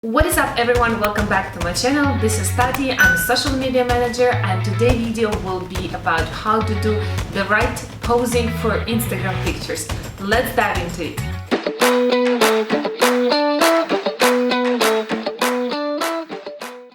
What is up everyone, welcome back to my channel. This is Tati, I'm a social media manager, and today's video will be about how to do the right posing for Instagram pictures. Let's dive into it.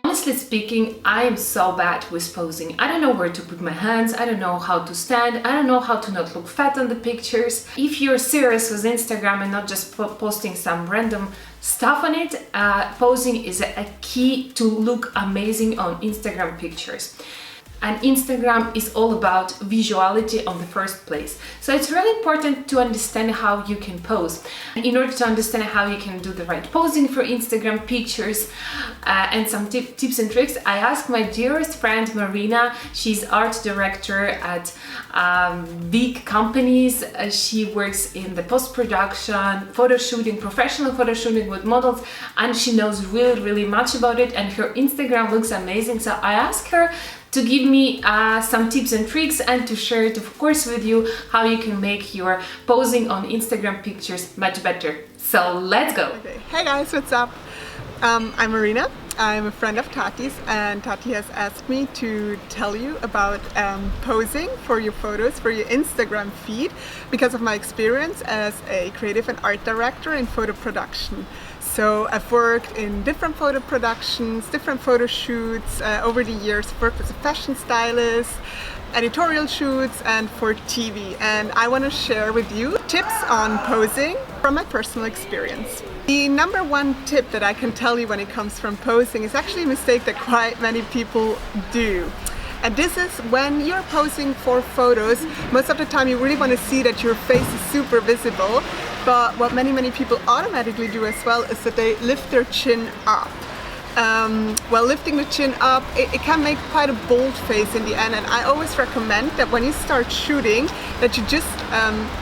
Honestly speaking, I am so bad with posing. I don't know where to put my hands, I don't know how to stand, I don't know how to not look fat on the pictures. If you're serious with Instagram and not just posting some random stuff on it, posing is a key to look amazing on Instagram pictures. And Instagram is all about visuality on the first place. So it's really important to understand how you can pose. In order to understand how you can do the right posing for Instagram pictures and some tips and tricks, I asked my dearest friend Marina. She's art director at big companies. She works in the post-production, photo shooting, professional photo shooting with models, and she knows really much about it, and her Instagram looks amazing. So I asked her to give me some tips and tricks and to share it, of course, with you how you can make your posing on Instagram pictures much better. So let's go! Okay. Hey guys, what's up? I'm Marina. I'm a friend of Tati's, and Tati has asked me to tell you about posing for your photos for your Instagram feed because of my experience as a creative and art director in photo production. So I've worked in different photo productions, different photo shoots over the years. I've worked as a fashion stylist, editorial shoots, and for TV. And I want to share with you tips on posing from my personal experience. The number one tip that I can tell you when it comes from posing is actually a mistake that quite many people do. And this is when you're posing for photos, most of the time you really want to see that your face is super visible. But what many people automatically do as well is that they lift their chin up. Lifting the chin up, it can make quite a bold face in the end, and I always recommend that when you start shooting that you just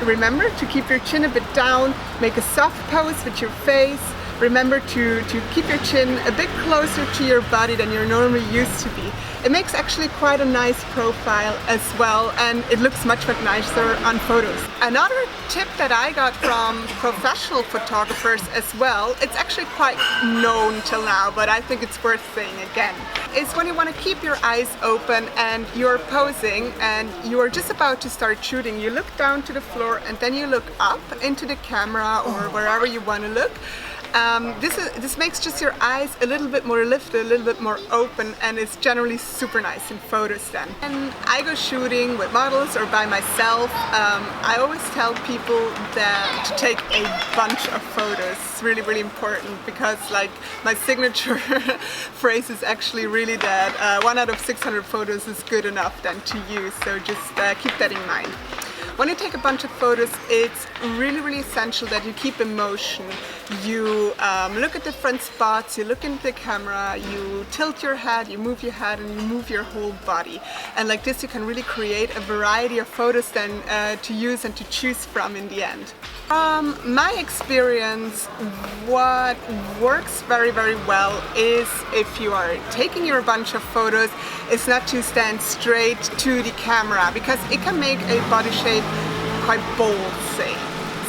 remember to keep your chin a bit down, make a soft pose with your face. Remember to keep your chin a bit closer to your body than you're normally used to be. It makes actually quite a nice profile as well, and it looks much nicer on photos. Another tip that I got from professional photographers as well, it's actually quite known till now, but I think it's worth saying again, is when you want to keep your eyes open and you're posing and you're just about to start shooting, you look down to the floor and then you look up into the camera or wherever you want to look. This makes just your eyes a little bit more lifted, a little bit more open, and it's generally super nice in photos then. And I go shooting with models or by myself. I always tell people that to take a bunch of photos. It's really important because like my signature phrase is actually really that 1 out of 600 photos is good enough then to use, so just keep that in mind. When you take a bunch of photos, it's really essential that you keep in motion. You look at different spots, you look into the camera, you tilt your head, you move your head, and you move your whole body. And like this you can really create a variety of photos then to use and to choose from in the end. From my experience, what works very well is if you are taking your bunch of photos, is not to stand straight to the camera because it can make a body shape quite bold, say.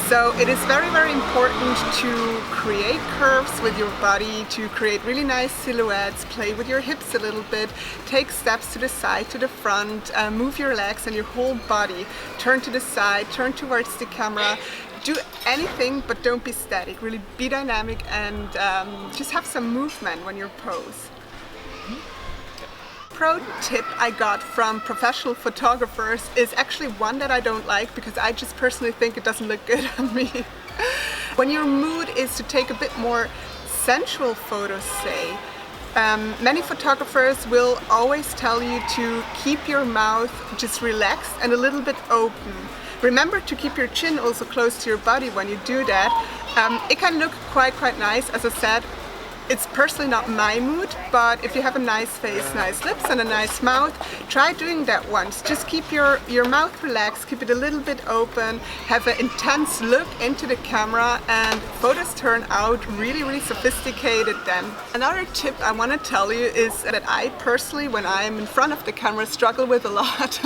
So it is very important to create curves with your body, to create really nice silhouettes, play with your hips a little bit, take steps to the side, to the front, move your legs and your whole body, turn to the side, turn towards the camera. Do anything, but don't be static. Really be dynamic and just have some movement when you pose. Pro tip I got from professional photographers is actually one that I don't like because I just personally think it doesn't look good on me. When your mood is to take a bit more sensual photos, say, many photographers will always tell you to keep your mouth just relaxed and a little bit open. Remember to keep your chin also close to your body when you do that. It can look quite nice, as I said. It's personally not my mood, but if you have a nice face, nice lips and a nice mouth, try doing that once. Just keep your mouth relaxed, keep it a little bit open, have an intense look into the camera, and photos turn out really sophisticated then. Another tip I want to tell you is that I personally, when I'm in front of the camera, struggle with a lot,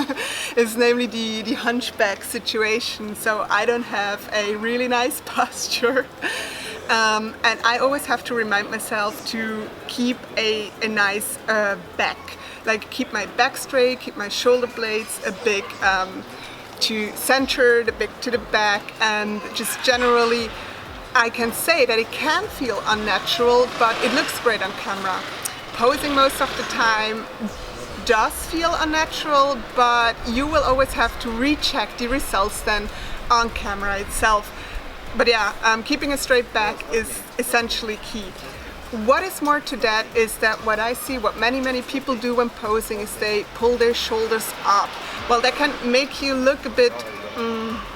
is namely the hunchback situation. So I don't have a really nice posture. And I always have to remind myself to keep a nice back. Like keep my back straight, keep my shoulder blades a bit to center, a bit to the back, and just generally I can say that it can feel unnatural, but it looks great on camera. Posing most of the time does feel unnatural, but you will always have to recheck the results then on camera itself. But yeah, keeping a straight back is essentially key. What is more to that is that what I see, what many people do when posing is they pull their shoulders up. Well, that can make you look a bit,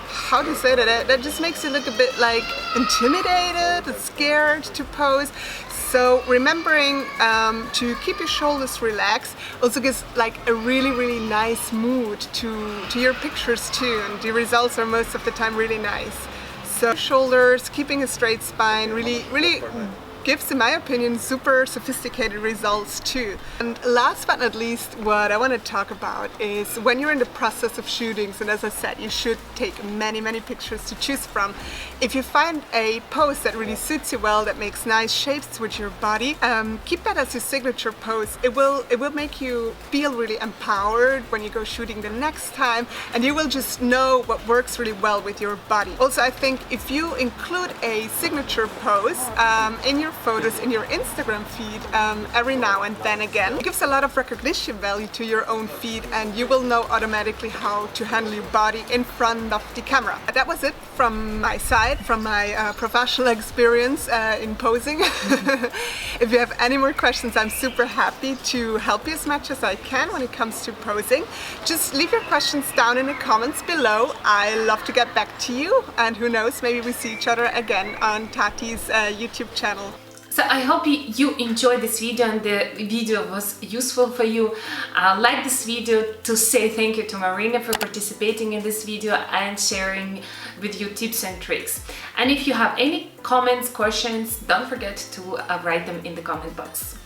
how do you say that? That just makes you look a bit like intimidated, scared to pose. So remembering to keep your shoulders relaxed also gives like a really nice mood to your pictures too, and the results are most of the time really nice. So shoulders, keeping a straight spine really gives, in my opinion, super sophisticated results too. And last but not least, what I want to talk about is when you're in the process of shootings, and as I said, you should take many pictures to choose from. If you find a pose that really suits you well, that makes nice shapes with your body, keep that as your signature pose. It will make you feel really empowered when you go shooting the next time, and you will just know what works really well with your body. Also, I think if you include a signature pose in your photos in your Instagram feed every now and then again, it gives a lot of recognition value to your own feed, and you will know automatically how to handle your body in front of the camera. That was it from my side, from my professional experience in posing. If you have any more questions, I'm super happy to help you as much as I can when it comes to posing. Just leave your questions down in the comments below. I love to get back to you, and who knows, maybe we see each other again on Tati's YouTube channel. So I hope you enjoyed this video and the video was useful for you. Like this video to say thank you to Marina for participating in this video and sharing with you tips and tricks. And if you have any comments, questions, don't forget to write them in the comment box.